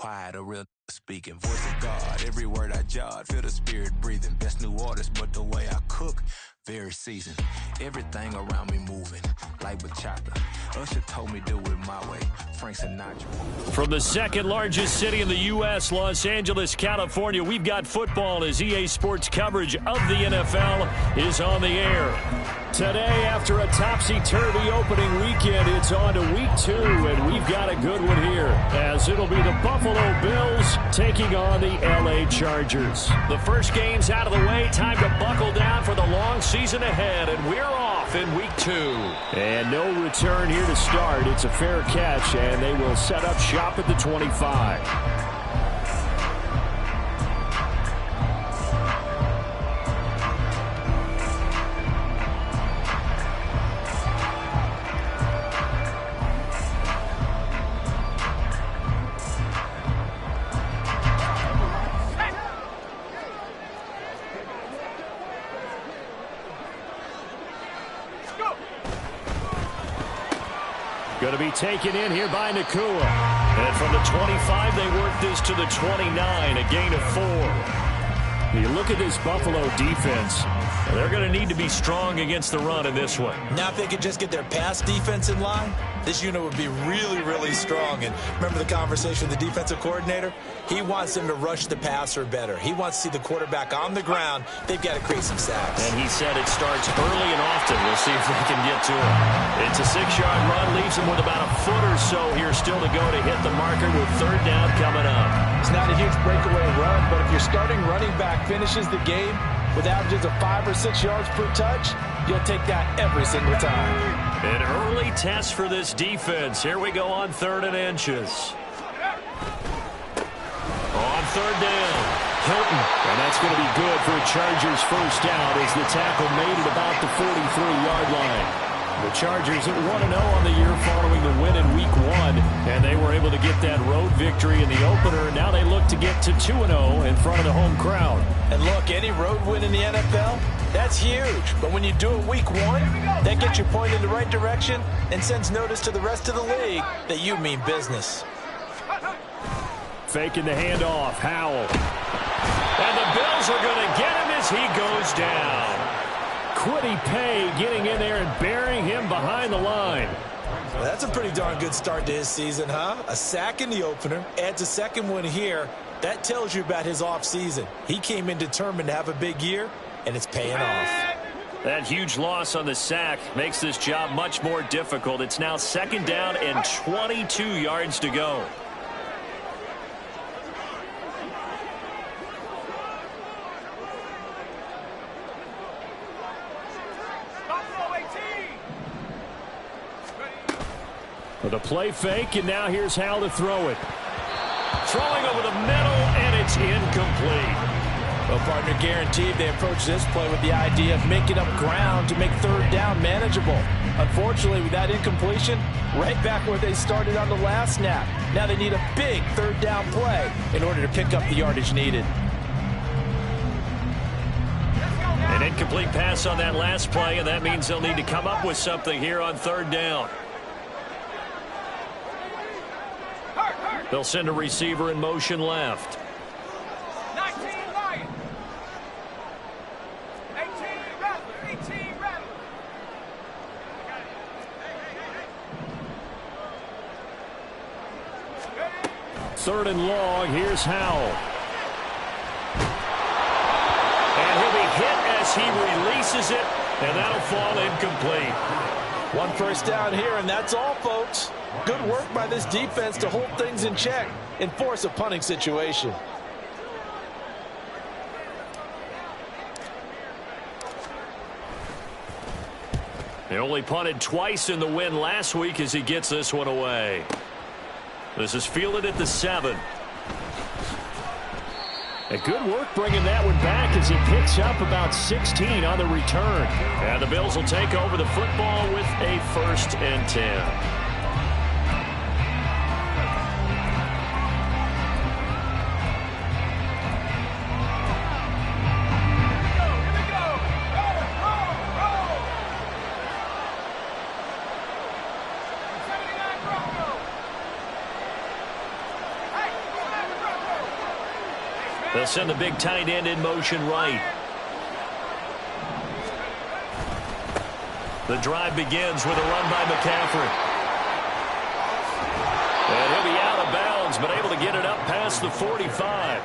quiet, a real speaking. Voice of God, every word I jot, feel the spirit breathing. Best new artist, but the way I cook, very seasoned. Everything around me moving, like bachata. Usher told me do it my way, Frank Sinatra. From the second largest city in the U.S., Los Angeles, California, we've got football as EA Sports coverage of the NFL is on the air. Today, after a topsy-turvy opening weekend, it's on to week 2, and we've got a good one here, as it'll be the Buffalo Bills taking on the L.A. Chargers. The first game's out of the way, time to buckle down for the long season ahead, and we're off in week 2. And no return here to start. It's a fair catch, and they will set up shop at the 25. Going to be taken in here by Nakua. And from the 25, they work this to the 29, a gain of 4. You look at this Buffalo defense, they're going to need to be strong against the run in this one. Now if they could just get their pass defense in line, this unit would be really, really strong. And remember the conversation with the defensive coordinator? He wants them to rush the passer better. He wants to see the quarterback on the ground. They've got to create some sacks. And he said it starts early and often. We'll see if they can get to him. It's a 6-yard run, leaves him with about a foot or so here still to go to hit the marker with third down coming up. It's not a huge breakaway run, but if your starting running back finishes the game with averages of 5 or 6 yards per touch, you'll take that every single time. An early test for this defense. Here we go on 3rd and inches. On 3rd down, Hilton. And that's going to be good for a Chargers first down as the tackle made it about the 43-yard line. The Chargers at 1-0 on the year following the win in Week 1, and they were able to get that road victory in the opener. Now they look to get to 2-0 in front of the home crowd. And look, any road win in the NFL, that's huge. But when you do it Week 1, that gets you pointed in the right direction and sends notice to the rest of the league that you mean business. Faking the handoff, Howell. And the Bills are going to get him as he goes down. Quiddy Pay getting in there and burying him behind the line. Well, that's a pretty darn good start to his season, huh? A sack in the opener, adds a second one here. That tells you about his offseason. He came in determined to have a big year, and it's paying off. That huge loss on the sack makes this job much more difficult. It's now 2nd down and 22 yards to go. With a play fake, and now here's Hal to throw it. Throwing over the middle, and it's incomplete. Well, partner, guaranteed they approach this play with the idea of making up ground to make 3rd down manageable. Unfortunately, with that incompletion, right back where they started on the last snap. Now they need a big 3rd down play in order to pick up the yardage needed. An incomplete pass on that last play, and that means they'll need to come up with something here on 3rd down. They'll send a receiver in motion left. 19 right. 18 right. 3rd and long, here's Howell. And he'll be hit as he releases it, and that'll fall incomplete. 1 first down here, and that's all, folks. Good work by this defense to hold things in check and force a punting situation. He only punted twice in the win last week as he gets this one away. This is fielded at the 7. A good work bringing that one back as he picks up about 16 on the return. And the Bills will take over the football with a 1st and 10. They'll send the big tight end in motion right. The drive begins with a run by McCaffrey. And he'll be out of bounds, but able to get it up past the 45.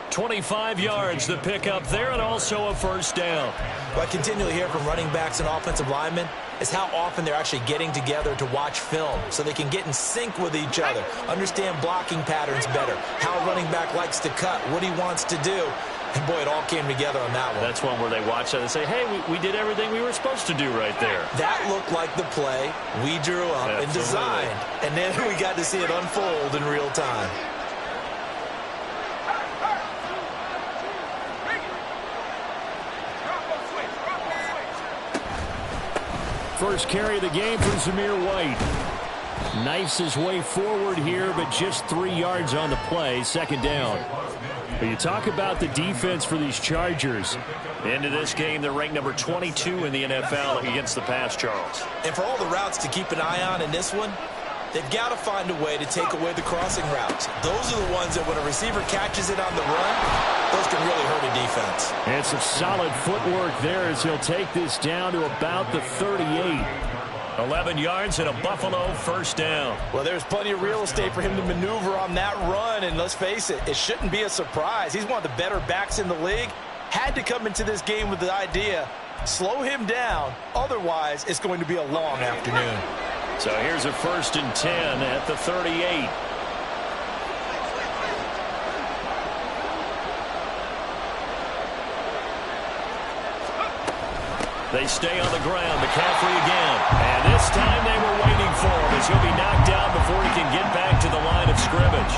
25 yards to pick up there, and also a first down. What I continually hear from running backs and offensive linemen is how often they're actually getting together to watch film so they can get in sync with each other, understand blocking patterns better, how a running back likes to cut, what he wants to do. And, boy, it all came together on that one. That's one where they watch that and say, hey, we did everything we were supposed to do right there. That looked like the play we drew up and designed. And then we got to see it unfold in real time. First carry of the game for Zamir White. Knifes his way forward here, but just 3 yards on the play. Second down. But you talk about the defense for these Chargers. Into this game, they're ranked number 22 in the NFL against the pass, Charles. And for all the routes to keep an eye on in this one, they've got to find a way to take away the crossing routes. Those are the ones that when a receiver catches it on the run, those can really hurt a defense. And some solid footwork there as he'll take this down to about the 38. 11 yards and a Buffalo first down. Well, there's plenty of real estate for him to maneuver on that run, and let's face it, it shouldn't be a surprise. He's one of the better backs in the league. Had to come into this game with the idea, slow him down, otherwise it's going to be a long afternoon. So here's a 1st and 10 at the 38. They stay on the ground. McCaffrey again. And this time they were waiting for him as he'll be knocked down before he can get back to the line of scrimmage.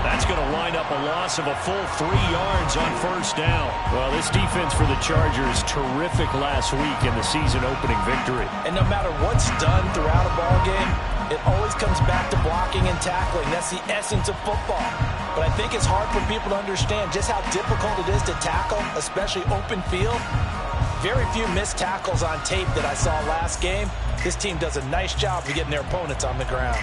That's going to wind up a loss of a full 3 yards on first down. Well, this defense for the Chargers, terrific last week in the season-opening victory. And no matter what's done throughout a ball game, it always comes back to blocking and tackling. That's the essence of football. But I think it's hard for people to understand just how difficult it is to tackle, especially open field. Very few missed tackles on tape that I saw last game. This team does a nice job of getting their opponents on the ground.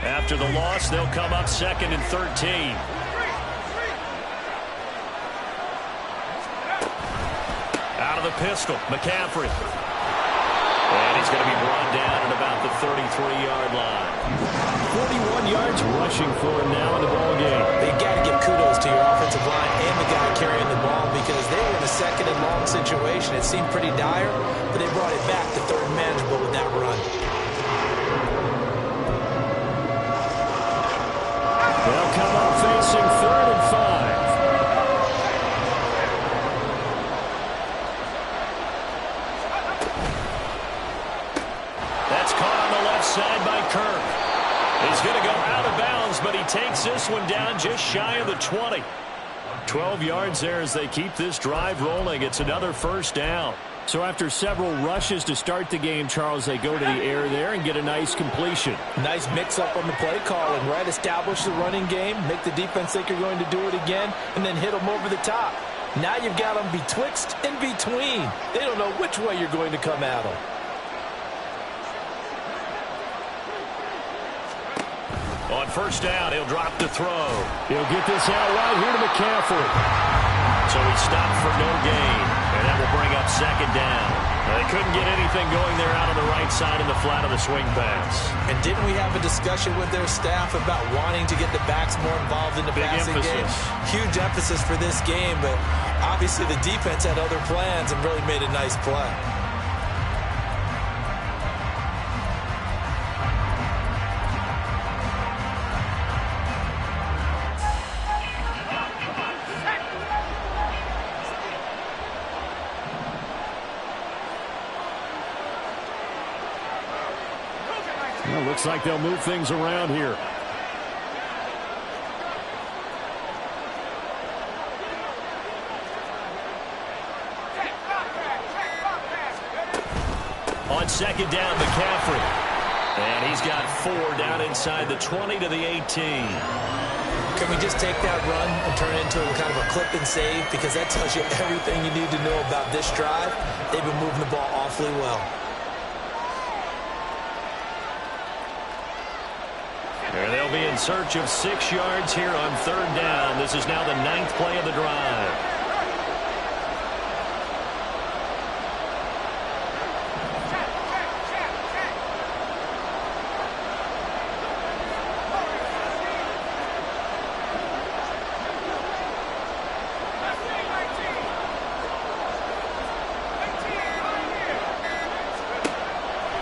After the loss, they'll come up 2nd and 13. Out of the pistol, McCaffrey. And he's going to be brought down at about the 33-yard line. 41 yards rushing for him now in the ball game. You've got to give kudos to your offensive line and the guy carrying the ball because they were in a 2nd and long situation. It seemed pretty dire, but they brought it back to 3rd and manageable with that run. They'll come up facing 3rd and 5. That's caught on the left side by Kirk. He's going to go out of bounds, but he takes this one down just shy of the 20. 12 yards there as they keep this drive rolling. It's another first down. So after several rushes to start the game, Charles, they go to the air there and get a nice completion. Nice mix-up on the play calling, right? Establish the running game, make the defense think you're going to do it again, and then hit them over the top. Now you've got them betwixt and between. They don't know which way you're going to come at them. On first down, he'll drop to throw. He'll get this out right here to McCaffrey. So he stopped for no gain, and that will bring up 2nd down. They couldn't get anything going there out on the right side in the flat of the swing pass. And didn't we have a discussion with their staff about wanting to get the backs more involved in the passing game? Huge emphasis for this game, but obviously the defense had other plans and really made a nice play. Well, looks like they'll move things around here. On 2nd down, McCaffrey. And he's got 4 down inside the 20 to the 18. Can we just take that run and turn it into kind of a clip and save? Because that tells you everything you need to know about this drive. They've been moving the ball awfully well. There they'll They'll be in search of 6 yards here on 3rd down. This is now the 9th play of the drive.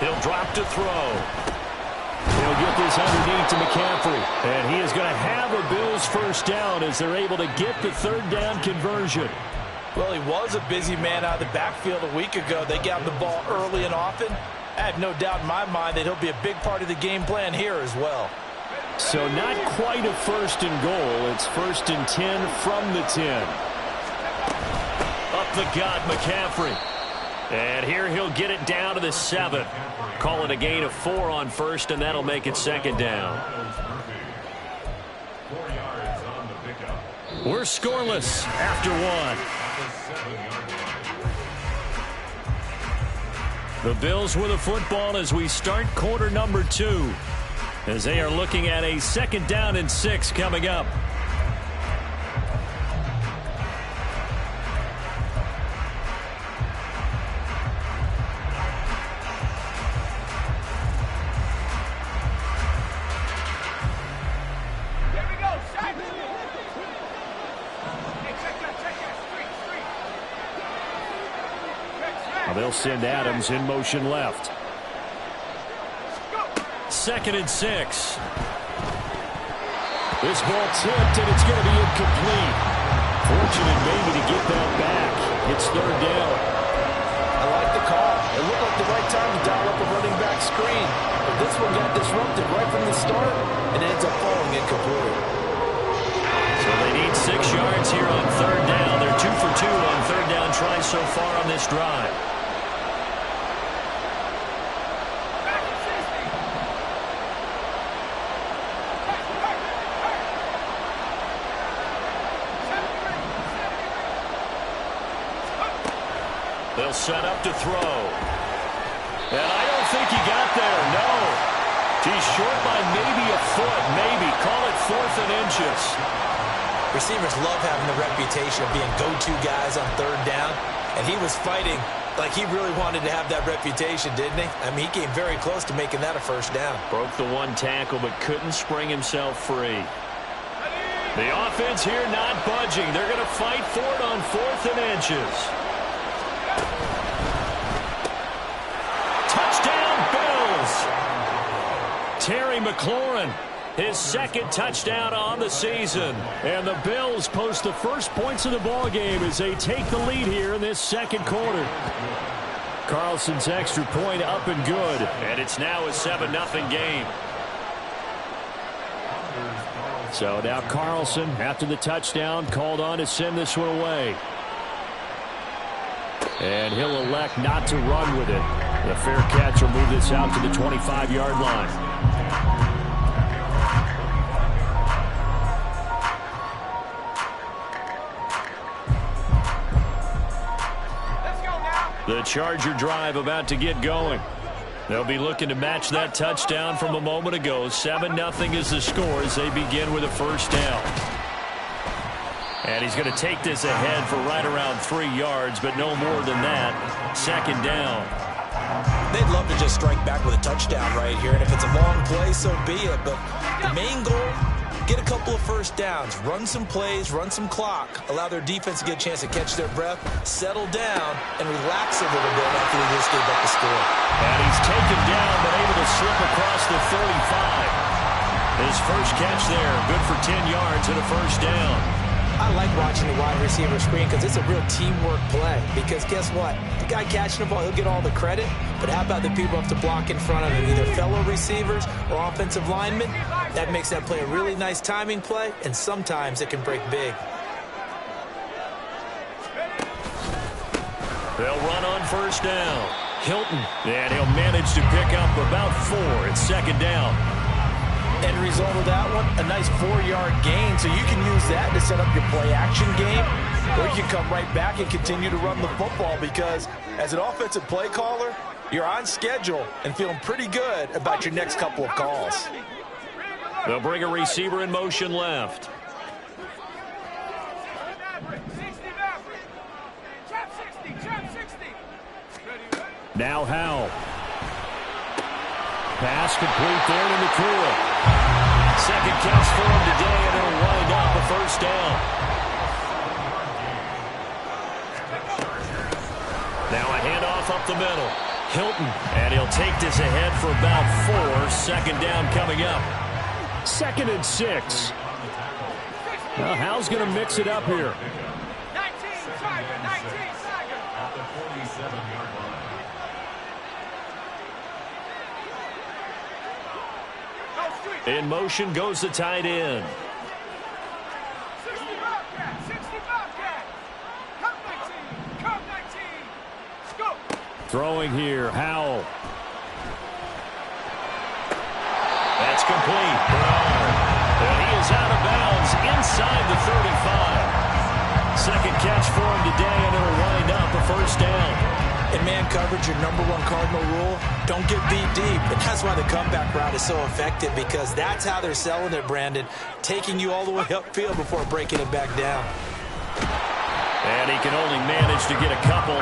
He'll drop to throw. He'll get this underneath to McCaffrey. And he is going to have a Bills first down as they're able to get the 3rd down conversion. Well, he was a busy man out of the backfield a week ago. They got him the ball early and often. I have no doubt in my mind that he'll be a big part of the game plan here as well. So not quite a 1st and goal. It's 1st and 10 from the 10. Up the gut, McCaffrey. And here he'll get it down to the 7. Call it a gain of 4 on 1st, and that'll make it 2nd down. We're scoreless after 1. The Bills with a football as we start quarter number 2. As they are looking at a 2nd down and 6 coming up. They'll send Adams in motion left. 2nd and 6. This ball tipped, and it's going to be incomplete. Fortunate maybe to get that back. It's 3rd down. I like the call. It looked like the right time to dial up a running back screen. But this one got disrupted right from the start, and it ends up falling incomplete. So they need 6 yards here on 3rd down. They're 2 for 2 on 3rd down tries so far on this drive. They'll set up to throw. And I don't think he got there, no. He's short by maybe a foot, maybe. Call it 4th and inches. Receivers love having the reputation of being go-to guys on 3rd down. And he was fighting like he really wanted to have that reputation, didn't he? I mean, he came very close to making that a 1st down. Broke the 1 tackle, but couldn't spring himself free. The offense here not budging. They're going to fight for it on 4th and inches. Touchdown, Bills! Terry McLaurin, his 2nd touchdown on the season. And the Bills post the first points of the ball game as they take the lead here in this 2nd quarter. Carlson's extra point up and good. And it's now a 7-0 game. So now Carlson, after the touchdown, called on to send this one away. And he'll elect not to run with it. The fair catch will move this out to the 25-yard line. The Charger drive about to get going. They'll be looking to match that touchdown from a moment ago. 7-0 is the score as they begin with a 1st down. And he's going to take this ahead for right around 3 yards, but no more than that. 2nd down. They'd love to just strike back with a touchdown right here, and if it's a long play, so be it. But the main goal, get a couple of 1st downs, run some plays, run some clock, allow their defense to get a chance to catch their breath, settle down, and relax a little bit after they just gave up the score. And he's taken down, but able to slip across the 35. His first catch there, good for 10 yards and a 1st down. I like watching the wide receiver screen because it's a real teamwork play. Because guess what? The guy catching the ball, he'll get all the credit. But how about the people who have to block in front of him, either fellow receivers or offensive linemen? That makes that play a really nice timing play, and sometimes it can break big. They'll run on 1st down. Hilton, and he'll manage to pick up about 4. It's 2nd down. End result of that one, a nice 4-yard gain, so you can use that to set up your play-action game, or you can come right back and continue to run the football because as an offensive play caller, you're on schedule and feeling pretty good about your next couple of calls. They'll bring a receiver in motion left. Now Howell. Pass complete there to McCool. Second catch for him today, and it'll wind up a first down. Now a handoff up the middle. Hilton, and he'll take this ahead for about 4. Second down coming up. 2nd and 6. Now Howell's going to mix it up here. 19 Tiger, 19 Tiger. At the 47-yard line. In motion goes the tight end. 60 Bobcat, 60 Bobcat. Come 19, come 19. Go. Throwing here, Howell. That's complete. And he is out of bounds inside the 35. Second catch for him today, and it'll wind up a first down. In man coverage, your number 1 cardinal rule, don't get beat deep. And that's why the comeback route is so effective, because that's how they're selling it, Brandon. Taking you all the way upfield before breaking it back down. And he can only manage to get a couple.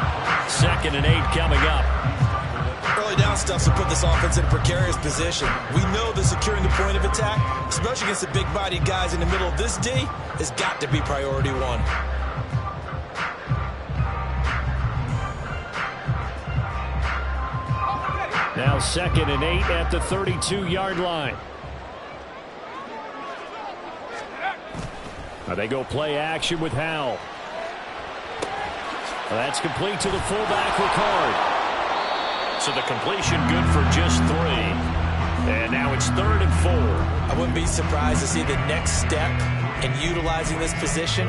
2nd and 8 coming up. Early down stuff will put this offense in a precarious position. We know that securing the point of attack, especially against the big-bodied guys in the middle of this D, has got to be priority 1. Now 2nd and 8 at the 32-yard line. Now they go play action with Howell. That's complete to the fullback, Ricard. So the completion good for just 3. And now it's 3rd and 4. I wouldn't be surprised to see the next step in utilizing this position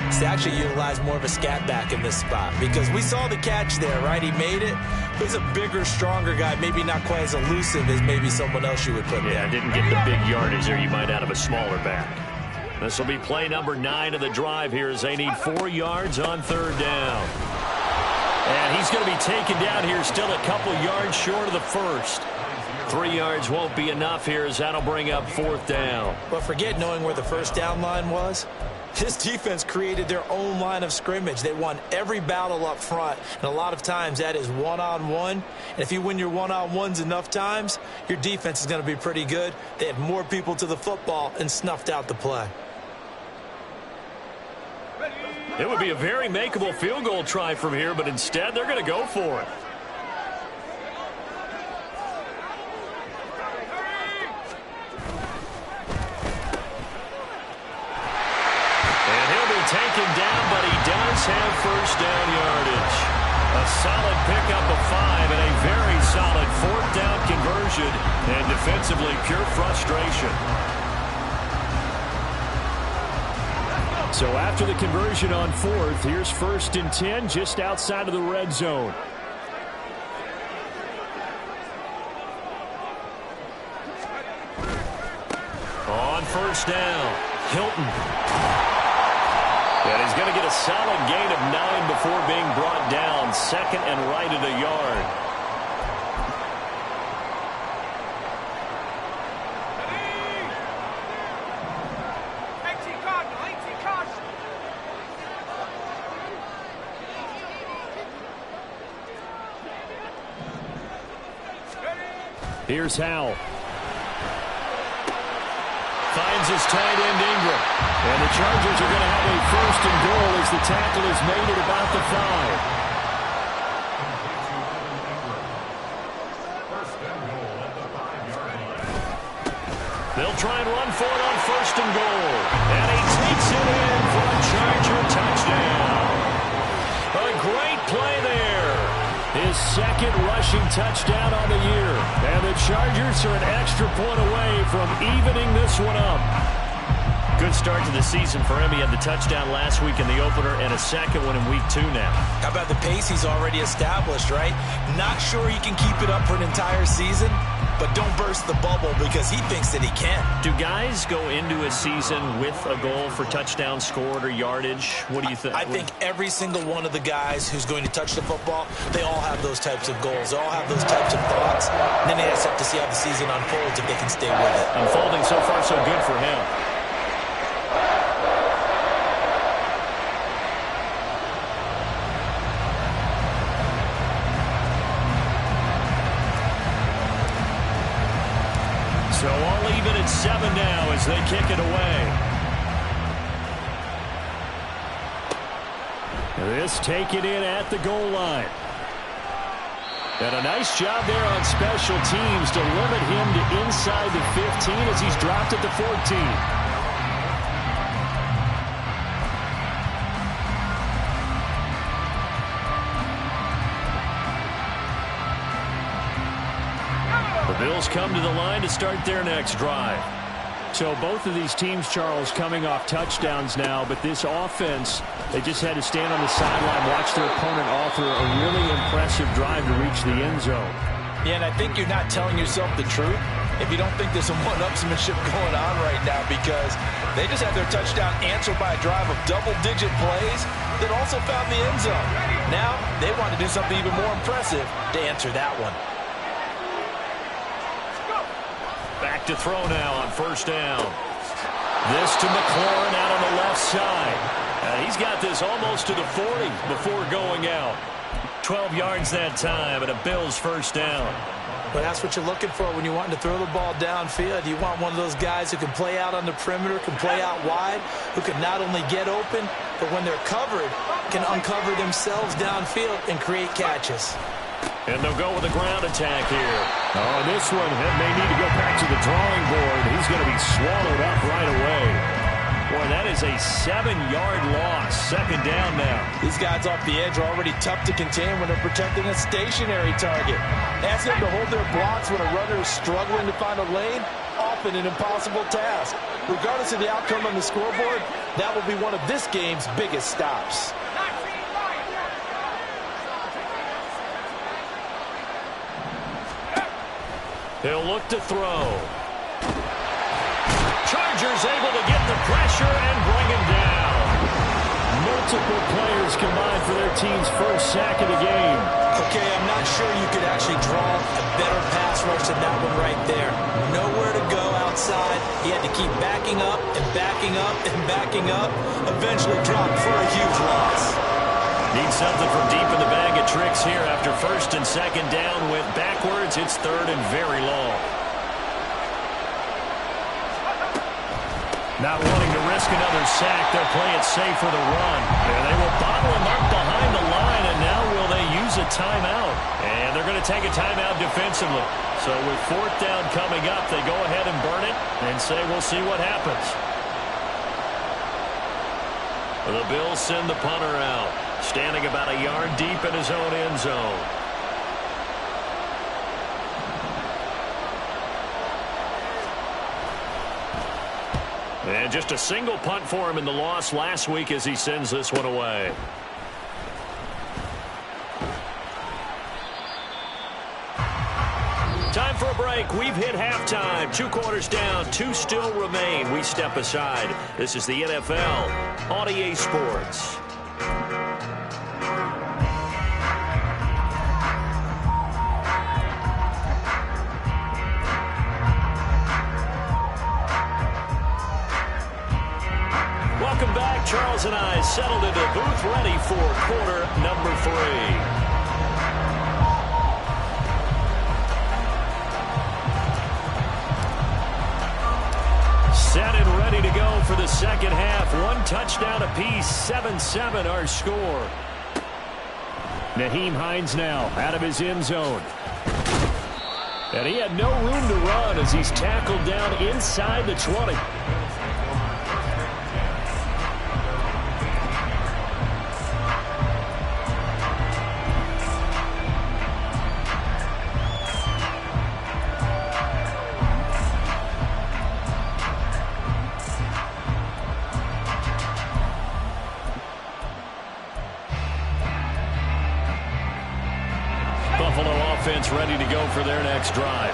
is to actually utilize more of a scat back in this spot, because we saw the catch there, right? He made it. He's a bigger, stronger guy, maybe not quite as elusive as maybe someone else you would put there. Didn't get the big yardage there you might out of a smaller back. This will be play number 9 of the drive here as they need 4 yards on 3rd down. And he's going to be taken down here, still a couple yards short of the first. 3 yards won't be enough here as that'll bring up 4th down. But forget knowing where the first down line was. This defense created their own line of scrimmage. They won every battle up front, and a lot of times that is one-on-one. And if you win your one-on-ones enough times, your defense is going to be pretty good. They had more people to the football and snuffed out the play. It would be a very makeable field goal try from here, but instead they're going to go for it. Taken down, but he does have first down yardage. A solid pickup of 5 and a very solid 4th down conversion, and defensively pure frustration. So after the conversion on 4th, here's 1st and 10 just outside of the red zone. On 1st down, Hilton. And he's going to get a solid gain of 9 before being brought down. 2nd and right at a yard. Here's Howell. Finds his tight end Ingram. And the Chargers are going to have a 1st and goal as the tackle is made at about the 5. They'll try and run for it on 1st and goal. And he takes it in for a Charger touchdown. A great play there. His 2nd rushing touchdown on the year. And the Chargers are an extra point away from evening this one up. Good start to the season for him. He had the touchdown last week in the opener and a 2nd one in week 2 now. How about the pace he's already established, right? Not sure he can keep it up for an entire season, but don't burst the bubble because he thinks that he can. Do guys go into a season with a goal for touchdown scored or yardage? What do you think? I think every single one of the guys who's going to touch the football, they all have those types of goals. They all have those types of thoughts. And then they just have to see how the season unfolds if they can stay with it. Unfolding so far so good for him. So all even at 7 now as they kick it away. This taken in at the goal line. And a nice job there on special teams to limit him to inside the 15 as he's dropped at the 14. The Bills come to the line to start their next drive. So both of these teams, Charles, coming off touchdowns now, but this offense, they just had to stand on the sideline, watch their opponent author a really impressive drive to reach the end zone. Yeah, and I think you're not telling yourself the truth if you don't think there's some one-upsmanship going on right now, because they just had their touchdown answered by a drive of double-digit plays that also found the end zone. Now they want to do something even more impressive to answer that one. Back to throw now on first down. This to McLaurin out on the left side. He's got this almost to the 40 before going out. 12 yards that time and a Bills first down. But that's what you're looking for when you're wanting to throw the ball downfield. You want one of those guys who can play out on the perimeter, can play out wide, who can not only get open, but when they're covered, can uncover themselves downfield and create catches. And they'll go with a ground attack here. Oh, this one may need to go back to the drawing board. He's going to be swallowed up right away. Boy, that is a 7-yard loss. Second down now. These guys off the edge are already tough to contain when they're protecting a stationary target. Ask them to hold their blocks when a runner is struggling to find a lane. Often an impossible task. Regardless of the outcome on the scoreboard, that will be one of this game's biggest stops. He'll look to throw. Chargers able to get the pressure and bring him down. Multiple players combined for their team's first sack of the game. Okay, I'm not sure you could actually draw a better pass rush than that one right there. Nowhere to go outside. He had to keep backing up and backing up and backing up. Eventually dropped for a huge loss. Need something from deep in the bag of tricks here after first and second down went backwards. It's third and very long. Not wanting to risk another sack, they'll play it safe for the run. And they will bottle him up behind the line, and now will they use a timeout? And they're going to take a timeout defensively. So with fourth down coming up, they go ahead and burn it and say we'll see what happens. The Bills send the punter out, standing about a yard deep in his own end zone. And just a single punt for him in the loss last week as he sends this one away. Time for a break. We've hit halftime. 2 quarters down. 2 still remain. We step aside. This is the NFL on EA Sports. Welcome back. Charles and I settled into the booth ready for quarter number 3. Set and ready to go for the second half. 1 touchdown apiece, 7-7 our score. Nyheim Hines now out of his end zone. And he had no room to run as he's tackled down inside the 20. Buffalo offense ready to go for their next drive.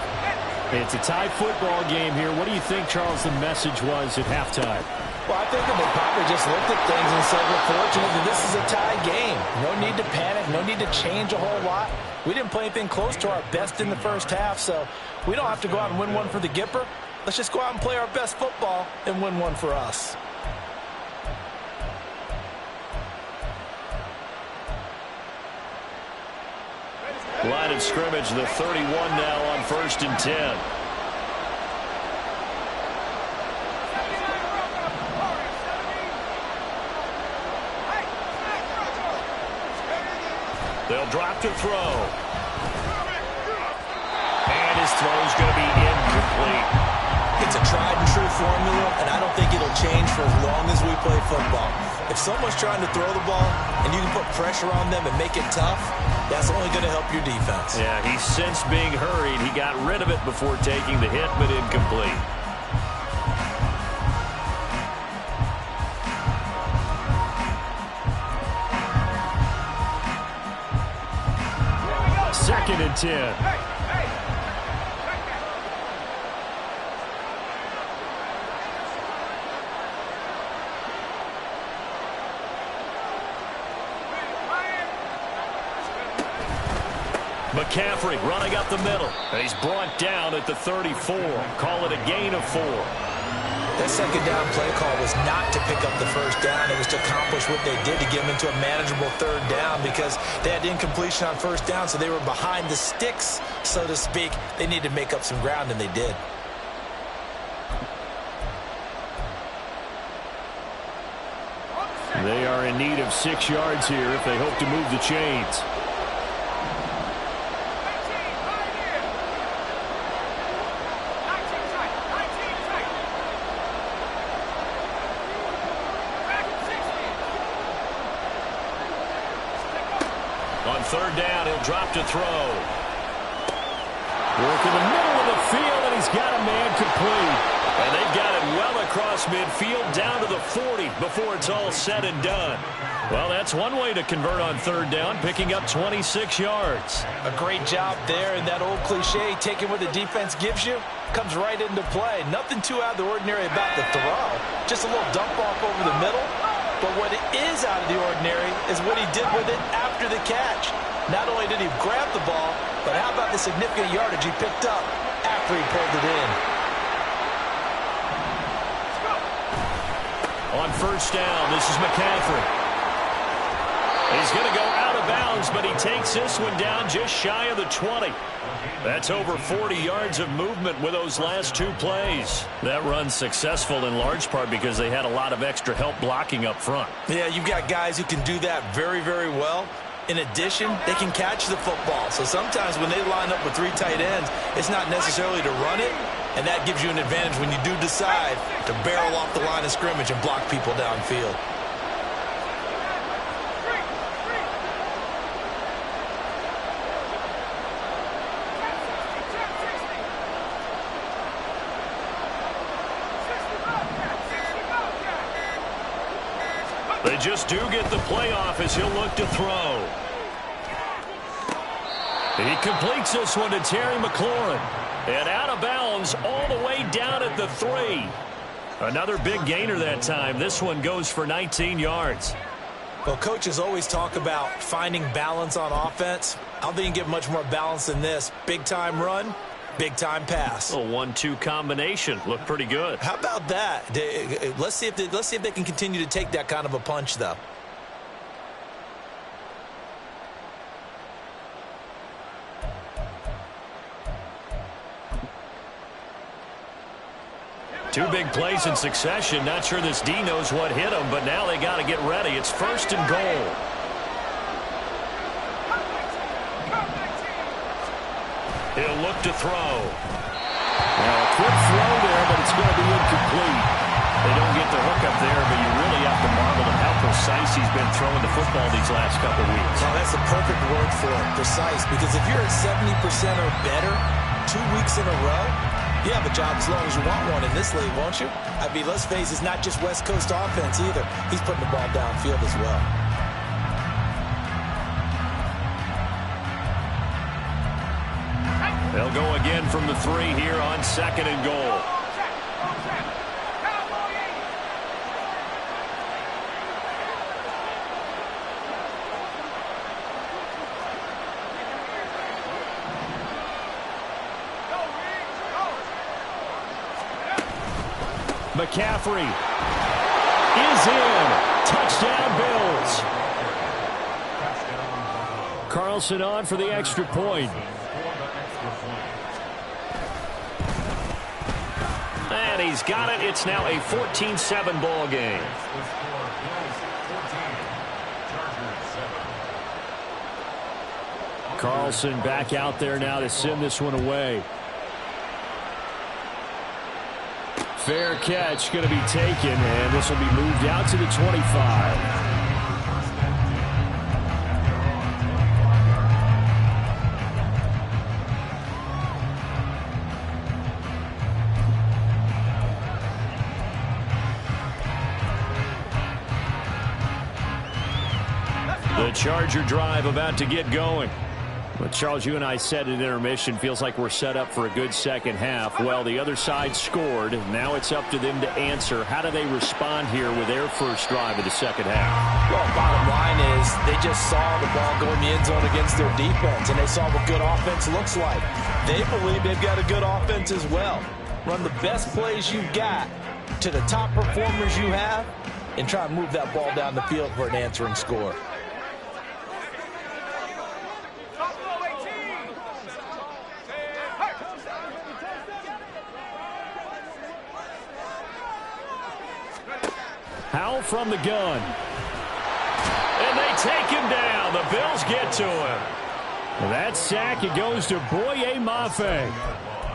It's a tie football game here. What do you think, Charles, the message was at halftime? Well, I think that they probably just looked at things and said, we're fortunate that this is a tie game. No need to panic, no need to change a whole lot. We didn't play anything close to our best in the first half, so we don't have to go out and win one for the Gipper. Let's just go out and play our best football and win one for us. Line of scrimmage, the 31 now on 1st and 10. They'll drop to throw. And his throw's going to be incomplete. It's a tried and true formula, and I don't think it'll change for as long as we play football. If someone's trying to throw the ball and you can put pressure on them and make it tough, that's only going to help your defense. Yeah, he's since being hurried. He got rid of it before taking the hit, but incomplete. Second and 10. McCaffrey running up the middle. And he's brought down at the 34. Call it a gain of 4. That second down play call was not to pick up the first down. It was to accomplish what they did to get them into a manageable third down because they had incompletion on first down, so they were behind the sticks, so to speak. They needed to make up some ground, and they did. They are in need of 6 yards here if they hope to move the chains. On third down, he'll drop to throw. Work in the middle of the field, and he's got a man complete. And they've got it well across midfield down to the 40 before it's all said and done. Well, that's one way to convert on third down, picking up 26 yards. A great job there, and that old cliche, taking what the defense gives you, comes right into play. Nothing too out of the ordinary about the throw. Just a little dump off over the middle. But what is out of the ordinary is what he did with it after the catch. Not only did he grab the ball, but how about the significant yardage he picked up after he pulled it in. On first down, this is McCaffrey. He's going to go out of bounds, but he takes this one down just shy of the 20. That's over 40 yards of movement with those last 2 plays. That run's successful in large part because they had a lot of extra help blocking up front. Yeah, you've got guys who can do that very, very well. In addition, they can catch the football. So sometimes when they line up with 3 tight ends, it's not necessarily to run it, and that gives you an advantage when you do decide to barrel off the line of scrimmage and block people downfield. They just do get the playoff as he'll look to throw. He completes this one to Terry McLaurin. And out of bounds all the way down at the 3. Another big gainer that time. This one goes for 19 yards. Well, coaches always talk about finding balance on offense. I don't think you can get much more balance than this. Big-time run, big-time pass. A 1-2 combination. Looked pretty good. How about that? Let's see if they can continue to take that kind of a punch, though. Two big plays in succession. Not sure this D knows what hit him, but now they got to get ready. It's 1st and goal. He'll look to throw. Now, a quick throw there, but it's going to be incomplete. They don't get the hook up there, but you really have to marvel at how precise he's been throwing the football these last couple weeks. Oh, that's the perfect word for it, precise, because if you're at 70% or better 2 weeks in a row, you have a job as long as you want one in this league, won't you? I mean, let's face it, it's not just West Coast offense either. He's putting the ball downfield as well. They'll They'll go again from the 3 here on 2nd and goal. McCaffrey is in. Touchdown, Bills. Carlson on for the extra point. And he's got it. It's now a 14-7 ball game. Carlson back out there now to send this one away. Fair catch going to be taken, and this will be moved out to the 25. The Charger drive about to get going. But Charles, you and I said at intermission, feels like we're set up for a good second half. Well, the other side scored. Now it's up to them to answer. How do they respond here with their first drive of the second half? Well, bottom line is they just saw the ball go in the end zone against their defense, and they saw what good offense looks like. They believe they've got a good offense as well. Run the best plays you've got to the top performers you have and try to move that ball down the field for an answering score. Howell from the gun. And they take him down. The Bills get to him. That sack, it goes to Boye Mafe.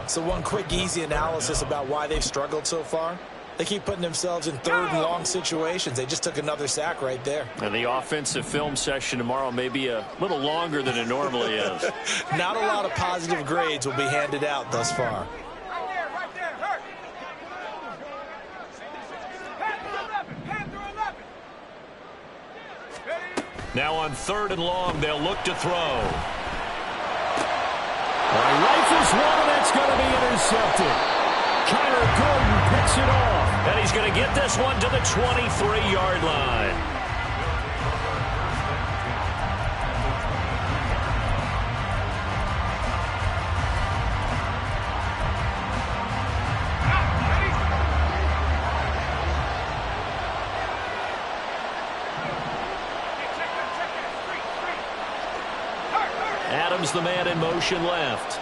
So one quick, easy analysis about why they've struggled so far. They keep putting themselves in 3rd and long situations. They just took another sack right there. And the offensive film session tomorrow may be a little longer than it normally is. Not a lot of positive grades will be handed out thus far. Now on 3rd and long, they'll look to throw. Rifles one, and that's going to be intercepted. Kyler Gordon picks it off. And he's going to get this one to the 23-yard line. Adams, the man in motion left.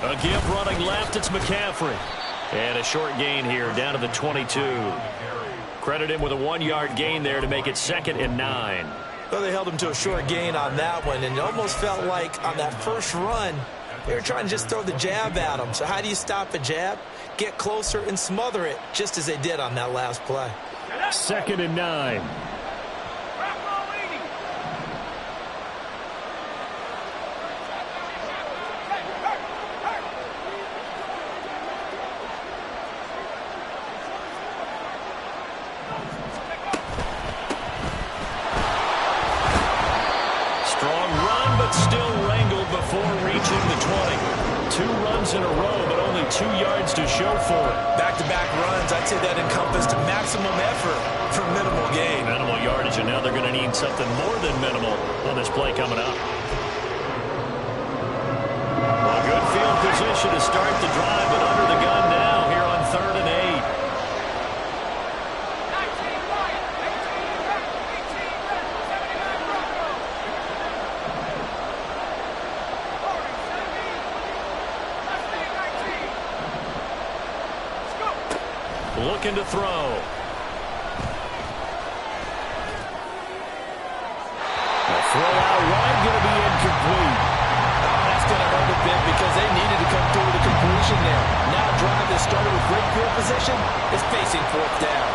A give running left, it's McCaffrey. And a short gain here down to the 22. Credit him with a 1-yard gain there to make it 2nd and 9. Well, they held him to a short gain on that one, and it almost felt like on that first run, they were trying to just throw the jab at him. So how do you stop a jab? Get closer and smother it, just as they did on that last play. 2nd and 9. Still wrangled before reaching the 20. 2 runs in a row, but only 2 yards to show for it. Back-to-back runs, I'd say that encompassed maximum effort for minimal gain. Minimal yardage, and now they're going to need something more than minimal on this play coming up. Well, good field position to start the drive, but under the gun now here on 3rd and 8. Looking to throw. A throw out wide, going to be incomplete. Oh, that's going to hurt a bit because they needed to come through with a completion there. Now a drive that started with great field position is facing 4th down.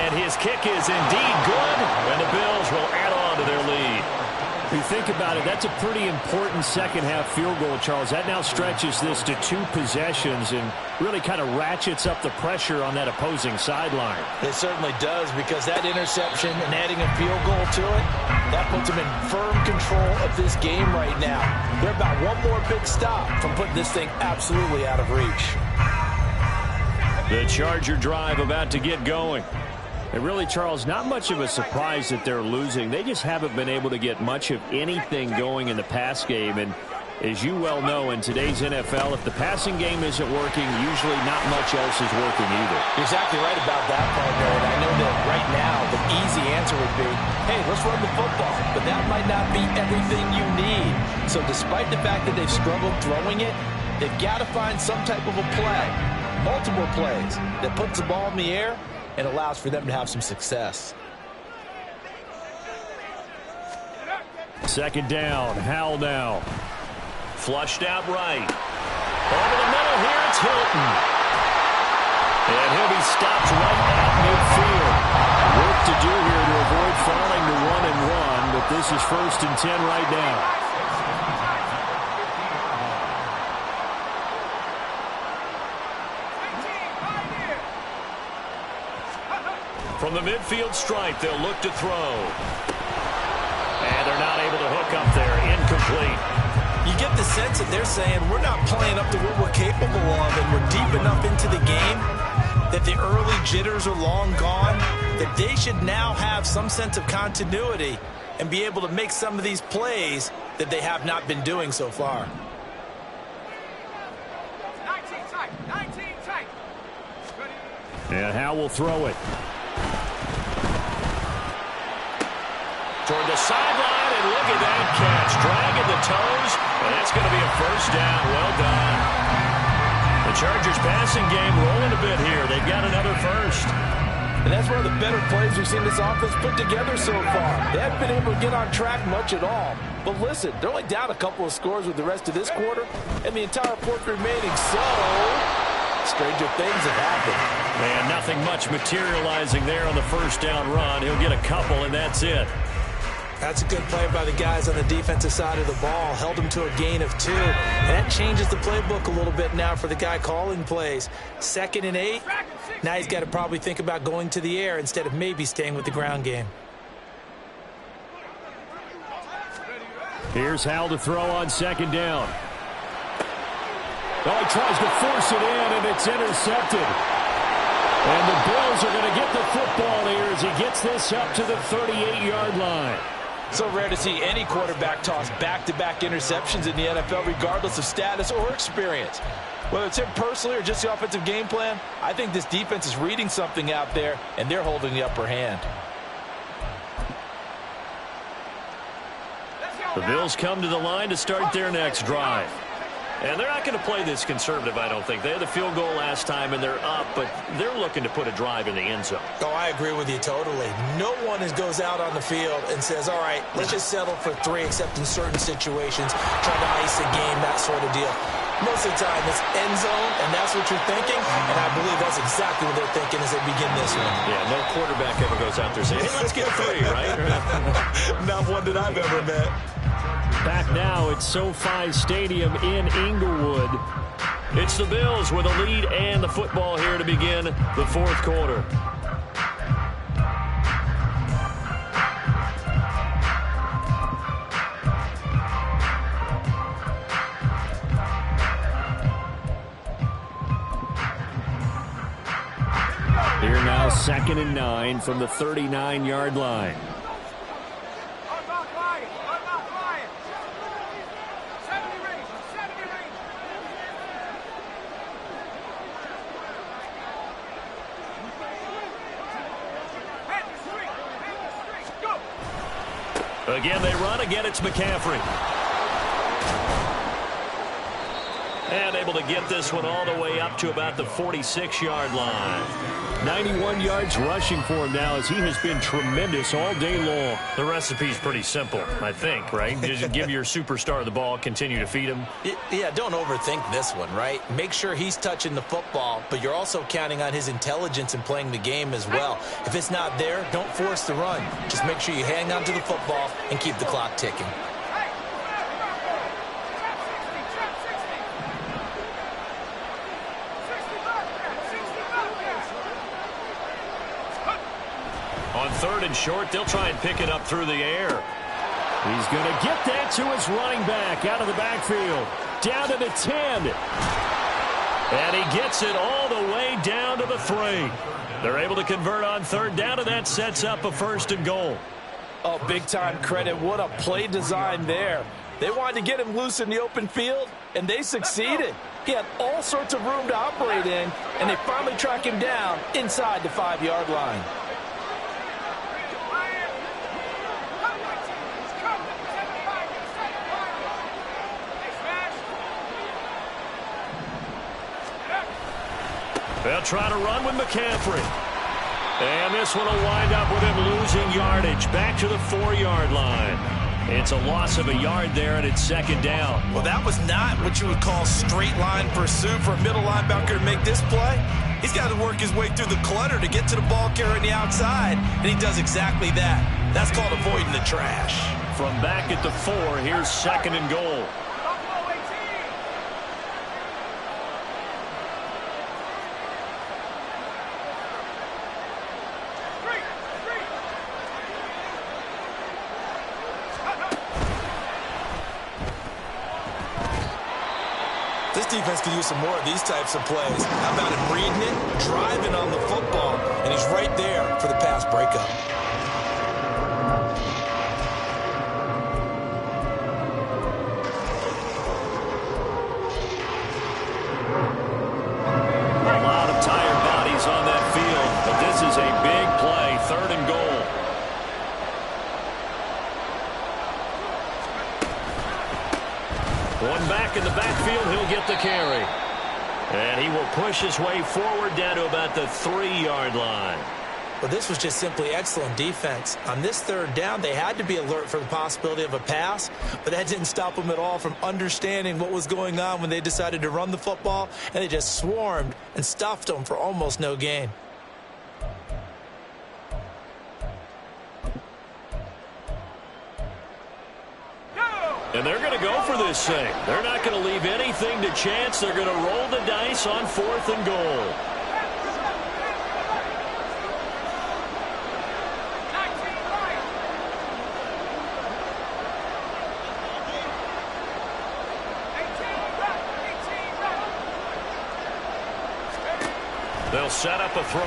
And his kick is indeed good, and the Bills will add on to their lead. If you think about it, that's a pretty important second-half field goal, Charles. That now stretches this to 2 possessions and really kind of ratchets up the pressure on that opposing sideline. It certainly does, because that interception and adding a field goal to it, that puts them in firm control of this game right now. They're about one more big stop from putting this thing absolutely out of reach. The Charger drive about to get going. And really, Charles, not much of a surprise that they're losing. They just haven't been able to get much of anything going in the pass game. And as you well know, in today's NFL, if the passing game isn't working, usually not much else is working either. You're exactly right about that, partner. And I know that right now the easy answer would be, hey, let's run the football. But that might not be everything you need. So despite the fact that they've struggled throwing it, they've got to find some type of a play, multiple plays, that puts the ball in the air and allows for them to have some success. Second down, Howell now. Flushed out right. Over the middle here, it's Hilton. And he'll be stopped right at midfield. Work to do here to avoid falling to 1-1, but this is 1st and 10 right now. From the midfield stripe, they'll look to throw. And they're not able to hook up there. Incomplete. You get the sense that they're saying we're not playing up to what we're capable of, and we're deep enough into the game that the early jitters are long gone, that they should now have some sense of continuity and be able to make some of these plays that they have not been doing so far. 19 tight. And Howell will throw it. Toward the sideline, and look at that catch. Dragging the toes, and that's going to be a 1st down. Well done. The Chargers passing game rolling a bit here. They've got another 1st. And that's one of the better plays we've seen this offense put together so far. They haven't been able to get on track much at all. But listen, they're only down a couple of scores with the rest of this quarter, and the entire fourth remaining. So, stranger things have happened. Man, nothing much materializing there on the 1st down run. He'll get a couple, and that's it. That's a good play by the guys on the defensive side of the ball. Held them to a gain of 2. And that changes the playbook a little bit now for the guy calling plays. 2nd and 8. Now he's got to probably think about going to the air instead of maybe staying with the ground game. Here's Howell to throw on 2nd down. Oh, he tries to force it in, and it's intercepted. And the Bills are going to get the football here as he gets this up to the 38-yard line. So rare to see any quarterback toss back-to-back interceptions in the NFL, regardless of status or experience. Whether it's him personally or just the offensive game plan, I think this defense is reading something out there, and they're holding the upper hand. The Bills come to the line to start their next drive. And they're not going to play this conservative, I don't think. They had the field goal last time, and they're up, but they're looking to put a drive in the end zone. Oh, I agree with you totally. No one goes out on the field and says, all right, let's just settle for 3, except in certain situations, trying to ice a game, that sort of deal. Most of the time, it's end zone, and that's what you're thinking, and I believe that's exactly what they're thinking as they begin this one. Yeah, no quarterback ever goes out there saying, hey, let's get 3, right? Not one that I've ever met. Back now at SoFi Stadium in Inglewood. It's the Bills with a lead and the football here to begin the 4th quarter. Here now 2nd and 9 from the 39-yard line. Again, they run. Again, it's McCaffrey. And able to get this one all the way up to about the 46-yard line. 91 yards rushing for him now as he has been tremendous all day long. The recipe's pretty simple, I think, right? Just give your superstar the ball, continue to feed him. Yeah, don't overthink this one, right? Make sure he's touching the football, but you're also counting on his intelligence in playing the game as well. If it's not there, don't force the run. Just make sure you hang on to the football and keep the clock ticking. On 3rd and short, they'll try and pick it up through the air. He's going to get that to his running back out of the backfield. Down to the 10. And he gets it all the way down to the 3. They're able to convert on 3rd down, and that sets up a 1st and goal. Oh, big-time credit. What a play design there. They wanted to get him loose in the open field, and they succeeded. He had all sorts of room to operate in, and they finally track him down inside the 5-yard line. They'll try to run with McCaffrey. And this one will wind up with him losing yardage back to the 4-yard line. It's a loss of a yard there, and it's 2nd down. Well, that was not what you would call straight line pursuit for a middle linebacker to make this play. He's got to work his way through the clutter to get to the ball carrier on the outside, and he does exactly that. That's called avoiding the trash. From back at the 4, here's 2nd and goal. This defense could use some more of these types of plays. How about him reading it, driving on the football, and he's right there for the pass breakup. A lot of tired bodies on that field, but this is a big play, 3rd and goal. One back in the backfield, he'll get the carry. And he will push his way forward down to about the 3-yard line. Well, this was just simply excellent defense. On this 3rd down, they had to be alert for the possibility of a pass, but that didn't stop them at all from understanding what was going on when they decided to run the football, and they just swarmed and stuffed them for almost no gain. And they're going to go for this thing. They're not going to leave anything to chance. They're going to roll the dice on 4th and goal. They'll set up a throw.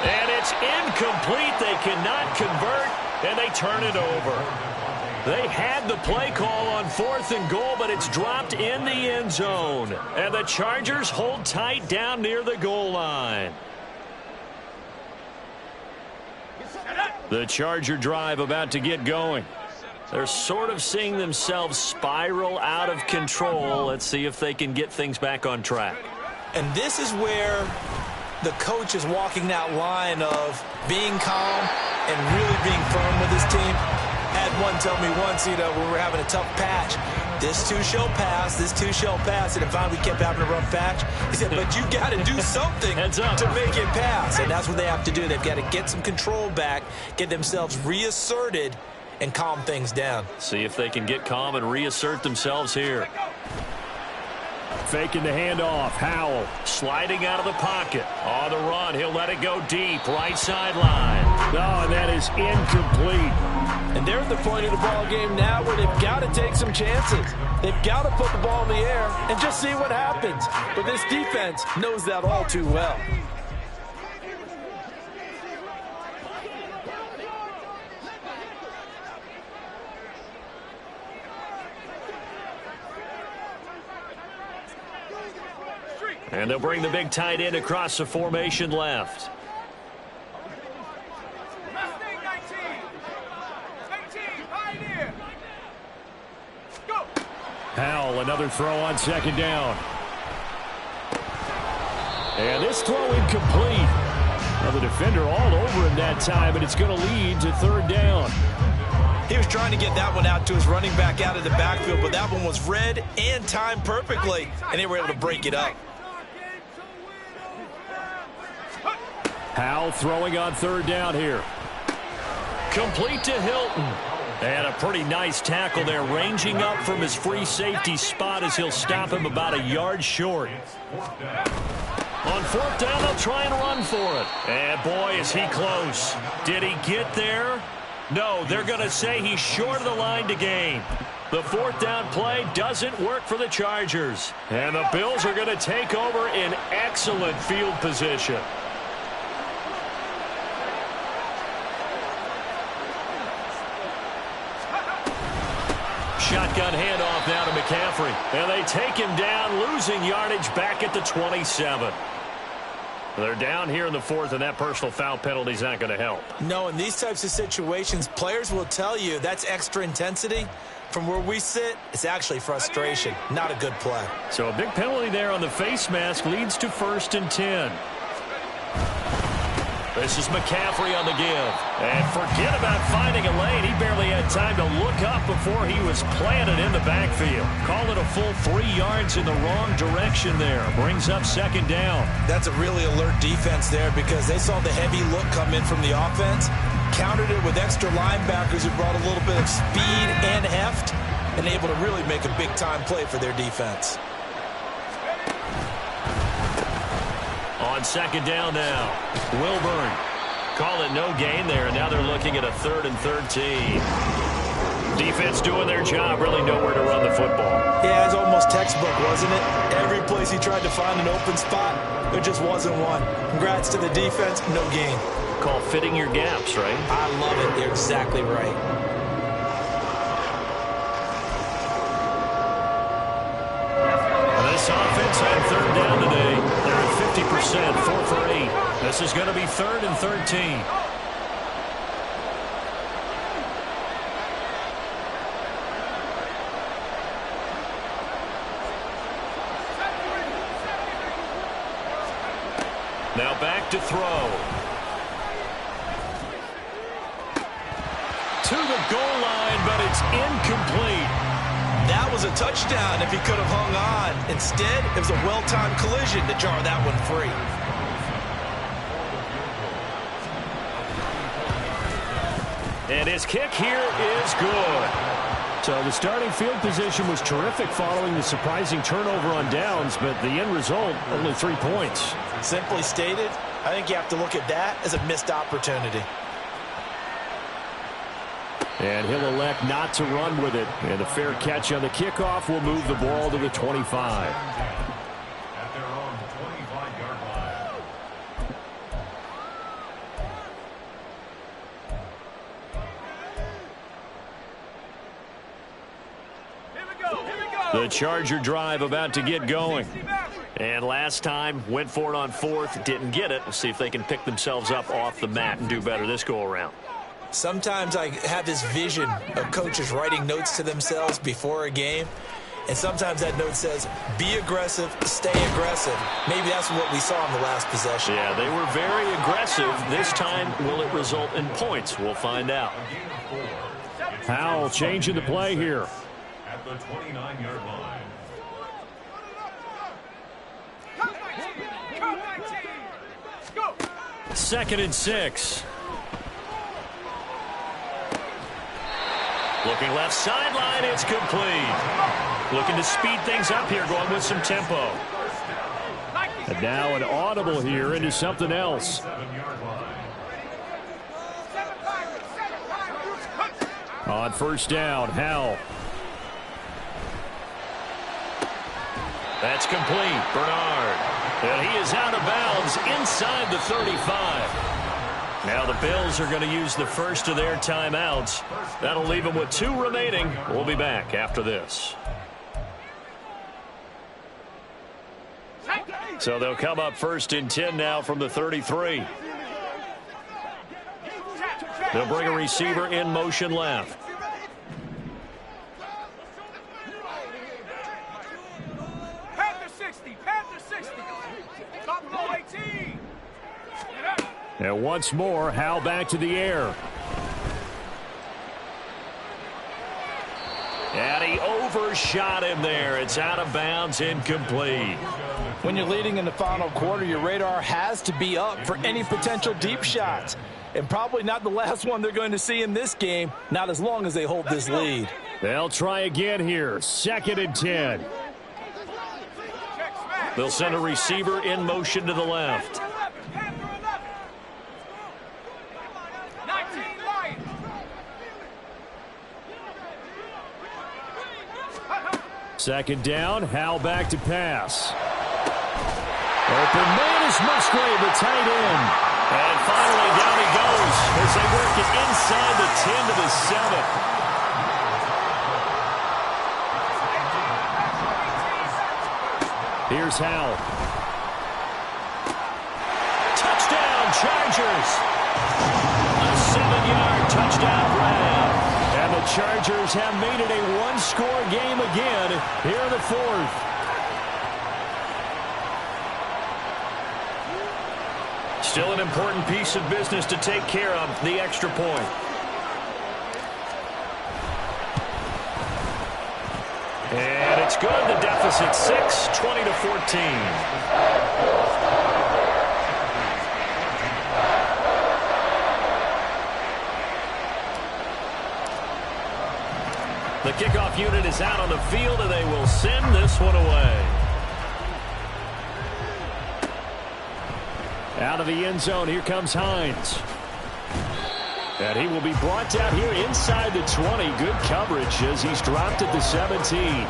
And it's incomplete. They cannot convert. And they turn it over. They had the play call on 4th and goal, but it's dropped in the end zone. And the Chargers hold tight down near the goal line. The Charger drive about to get going. They're sort of seeing themselves spiral out of control. Let's see if they can get things back on track. And this is where the coach is walking that line of being calm and really being firm with his team. Had one tell me once, when we were having a tough patch, this too shall pass, this too shall pass. And if we kept having a rough patch, he said, but you got to do something to make it pass. And that's what they have to do. They've got to get some control back, get themselves reasserted, and calm things down. See if they can get calm and reassert themselves here. Faking the handoff. Howell sliding out of the pocket. On the run, he'll let it go deep. Right sideline. No, and that is incomplete. And they're at the point of the ball game now where they've got to take some chances. They've got to put the ball in the air and just see what happens. But this defense knows that all too well. And they'll bring the big tight end across the formation left. Howell, another throw on second down. And this throw incomplete. Well, the defender all over him that time, and it's going to lead to third down. He was trying to get that one out to his running back out of the backfield, but that one was read and timed perfectly, and they were able to break it up. Howell throwing on third down here. Complete to Hilton. And a pretty nice tackle there, ranging up from his free safety spot as he'll stop him about a yard short. On fourth down, they'll try and run for it. And boy, is he close. Did he get there? No, they're going to say he's short of the line to gain. The fourth down play doesn't work for the Chargers. And the Bills are going to take over in excellent field position. Shotgun handoff now to McCaffrey. And they take him down, losing yardage back at the 27. They're down here in the fourth, and that personal foul penalty is not going to help. No, in these types of situations, players will tell you that's extra intensity. From where we sit, it's actually frustration, not a good play. So a big penalty there on the face mask leads to 1st and 10. This is McCaffrey on the give. And forget about finding a lane. He barely had time to look up before he was planted in the backfield. Call it a full 3 yards in the wrong direction there. Brings up second down. That's a really alert defense there because they saw the heavy look come in from the offense, countered it with extra linebackers who brought a little bit of speed and heft, and able to really make a big-time play for their defense. On second down now, Wilburn. Call it no gain there, and now they're looking at a 3rd and 13. Defense doing their job, really nowhere to run the football. Yeah, it's almost textbook, wasn't it? Every place he tried to find an open spot, there just wasn't one. Congrats to the defense, no gain. Called fitting your gaps, right? I love it. You're exactly right. This offense had third down today. They're at 50%, 4 for 8. This is going to be 3rd and 13. Now back to throw. To the goal line, but it's incomplete. That was a touchdown if he could have hung on. Instead, it was a well-timed collision to jar that one free. And his kick here is good. So the starting field position was terrific following the surprising turnover on downs, but the end result, only 3 points. Simply stated, I think you have to look at that as a missed opportunity. And he'll elect not to run with it. And the fair catch on the kickoff will move the ball to the 25. At their own 25-yard line. Here we go. The Charger drive about to get going. And last time, went for it on 4th, didn't get it. We'll see if they can pick themselves up off the mat and do better this go-around. Sometimes I have this vision of coaches writing notes to themselves before a game, and sometimes that note says, be aggressive, stay aggressive. Maybe that's what we saw in the last possession. Yeah, they were very aggressive. This time, will it result in points? We'll find out. Howell changing the play here. At the 29-yard line. Come 19. Go. 2nd and 6. Looking left sideline, it's complete. Looking to speed things up here, going with some tempo. And now an audible here into something else. On 1st down, Howell. That's complete. Bernard. And he is out of bounds inside the 35. Now the Bills are going to use the first of their timeouts. That'll leave them with 2 remaining. We'll be back after this. So they'll come up 1st and 10 now from the 33. They'll bring a receiver in motion left. And once more, Howell back to the air. And he overshot him there. It's out of bounds, incomplete. When you're leading in the final quarter, your radar has to be up for any potential deep shots. And probably not the last one they're going to see in this game, not as long as they hold this lead. They'll try again here. 2nd and 10. They'll send a receiver in motion to the left. Second down, Howell back to pass. Open man is Musgrave, the tight end. And finally down he goes as they work it inside the 10 to the 7. Here's Howell. Touchdown, Chargers. A 7-yard touchdown grab. And the Chargers have made it a one-score game again here in the 4th. Still an important piece of business to take care of, the extra point. And it's good. The deficit 6, 20-14. The kickoff unit is out on the field, and they will send this one away. Out of the end zone, here comes Hines. And he will be brought down here inside the 20. Good coverage as he's dropped at the 17.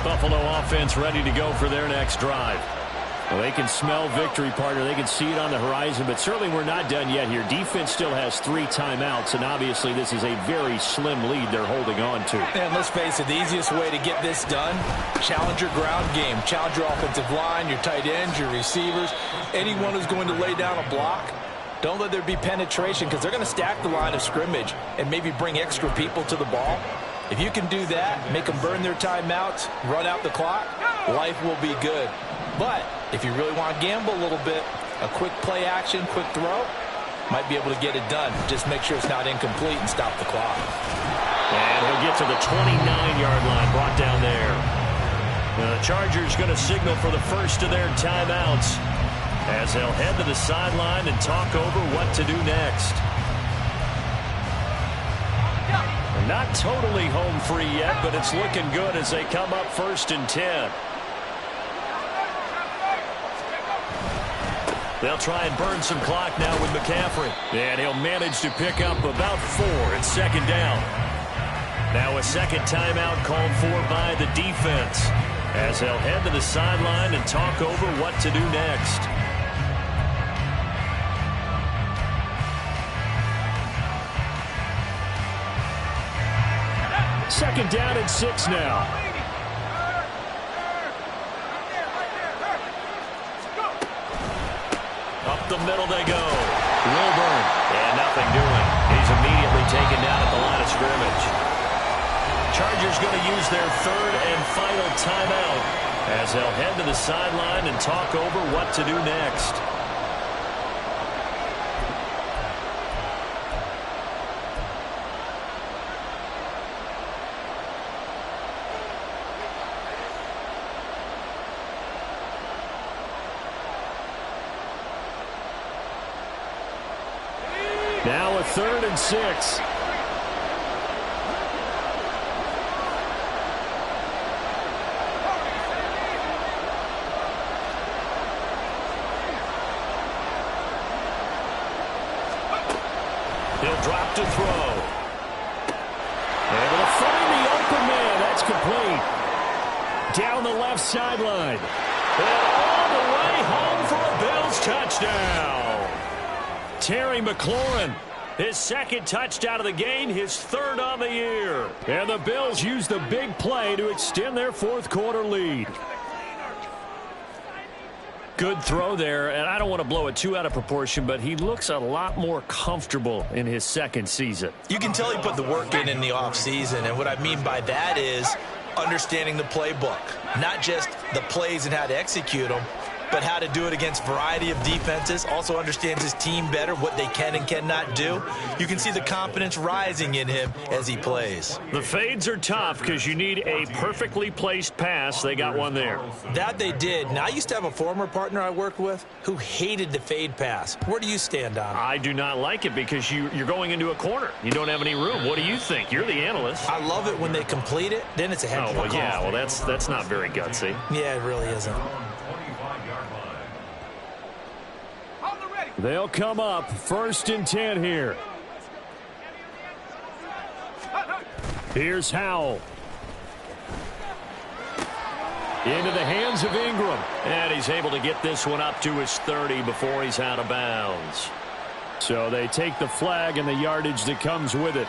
Buffalo offense ready to go for their next drive. Well, they can smell victory, partner. They can see it on the horizon, but certainly we're not done yet here. Defense still has 3 timeouts, and obviously this is a very slim lead they're holding on to. And let's face it, the easiest way to get this done, challenge your ground game. Challenge your offensive line, your tight ends, your receivers, anyone who's going to lay down a block. Don't let there be penetration because they're going to stack the line of scrimmage and maybe bring extra people to the ball. If you can do that, make them burn their timeouts, run out the clock, life will be good. But if you really want to gamble a little bit, a quick play action, quick throw, might be able to get it done. Just make sure it's not incomplete and stop the clock. And he'll get to the 29-yard line, brought down there. The Chargers going to signal for the first of their timeouts as they'll head to the sideline and talk over what to do next. They're not totally home free yet, but it's looking good as they come up 1st and 10. They'll try and burn some clock now with McCaffrey. And he'll manage to pick up about 4 at 2nd down. Now a second timeout called for by the defense as they'll head to the sideline and talk over what to do next. Second down and 6 now. Up the middle they go. Wilburn. And nothing doing. He's immediately taken down at the line of scrimmage. Chargers going to use their 3rd and final timeout as they'll head to the sideline and talk over what to do next. Now a 3rd and 6. He'll drop to throw. Able to find the open man. That's complete. Down the left sideline. And all the way home for a Bills touchdown. Terry McLaurin, his 2nd touchdown of the game, his 3rd on the year. And the Bills use the big play to extend their 4th quarter lead. Good throw there, and I don't want to blow it too out of proportion, but he looks a lot more comfortable in his second season. You can tell he put the work in the offseason, and what I mean by that is understanding the playbook, not just the plays and how to execute them, but how to do it against a variety of defenses. Also understands his team better, what they can and cannot do. You can see the confidence rising in him as he plays. The fades are tough because you need a perfectly placed pass. They got one there. That they did. Now, I used to have a former partner I worked with who hated the fade pass. Where do you stand on it? I do not like it because you're going into a corner. You don't have any room. What do you think? You're the analyst. I love it when they complete it. Then it's a heck of a call. Yeah, well, that's not very gutsy. Yeah, it really isn't. They'll come up 1st and 10 here. Here's Howell. Into the hands of Ingram. And he's able to get this one up to his 30 before he's out of bounds. So they take the flag and the yardage that comes with it.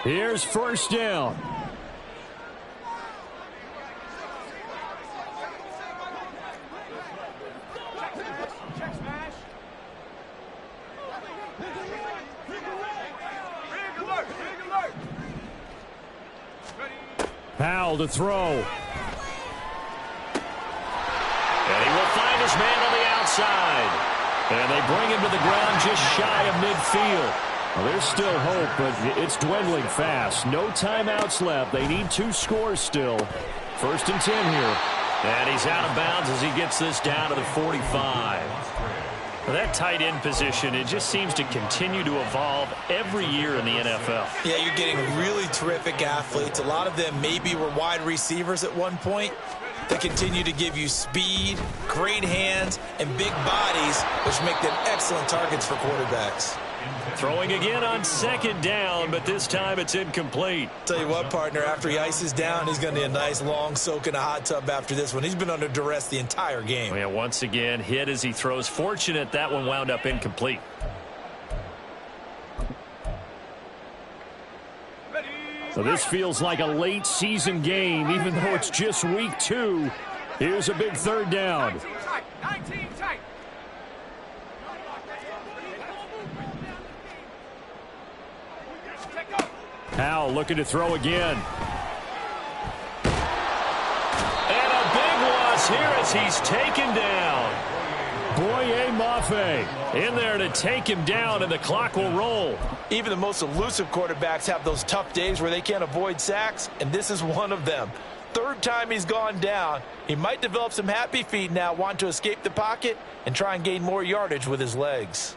Here's 1st down. Powell to throw. And he will find his man on the outside. And they bring him to the ground just shy of midfield. Well, there's still hope, but it's dwindling fast. No timeouts left. They need 2 scores still. 1st and 10 here. And he's out of bounds as he gets this down to the 45. Well, that tight end position, it just seems to continue to evolve every year in the NFL. Yeah, you're getting really terrific athletes. A lot of them maybe were wide receivers at one point. They continue to give you speed, great hands, and big bodies, which make them excellent targets for quarterbacks. Throwing again on 2nd down, but this time it's incomplete. Tell you what, partner, after he ices down, he's going to need a nice long soak in a hot tub after this one. He's been under duress the entire game. Yeah, once again, hit as he throws. Fortunate that one wound up incomplete. So this feels like a late season game, even though it's just week 2. Here's a big 3rd down. 19 tight. Howell looking to throw again. And a big loss here as he's taken down. Boye Mafe in there to take him down, and the clock will roll. Even the most elusive quarterbacks have those tough days where they can't avoid sacks, and this is one of them. 3rd time he's gone down. He might develop some happy feet now, wanting to escape the pocket and try and gain more yardage with his legs.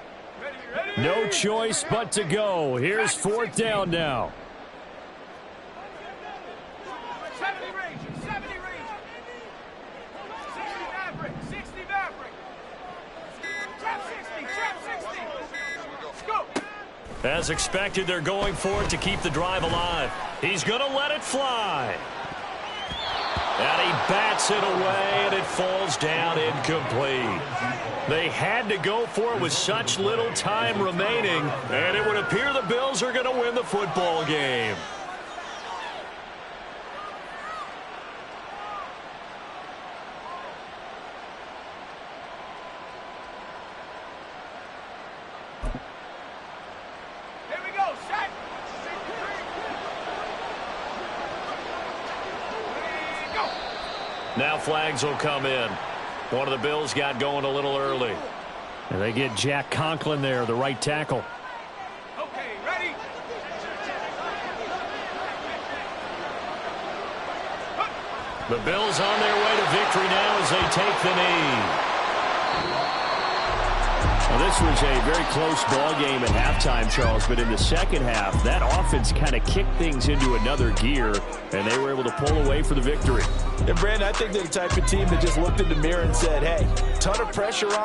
No choice but to go. Here's 4th down now. 70 range, 70 range. 60 Maverick, 60 Maverick. Trap 60, go. As expected, they're going for it to keep the drive alive. He's going to let it fly. And he bats it away, and it falls down incomplete. They had to go for it with such little time remaining, and it would appear the Bills are going to win the football game. Here we go, set. Go. Now flags will come in. One of the Bills got going a little early. And they get Jack Conklin there, the right tackle. Okay, ready? The Bills on their way to victory now as they take the knee. Well, this was a very close ball game at halftime, Charles, but in the second half, that offense kind of kicked things into another gear, and they were able to pull away for the victory. And, Brandon, I think they're the type of team that just looked in the mirror and said, hey, ton of pressure on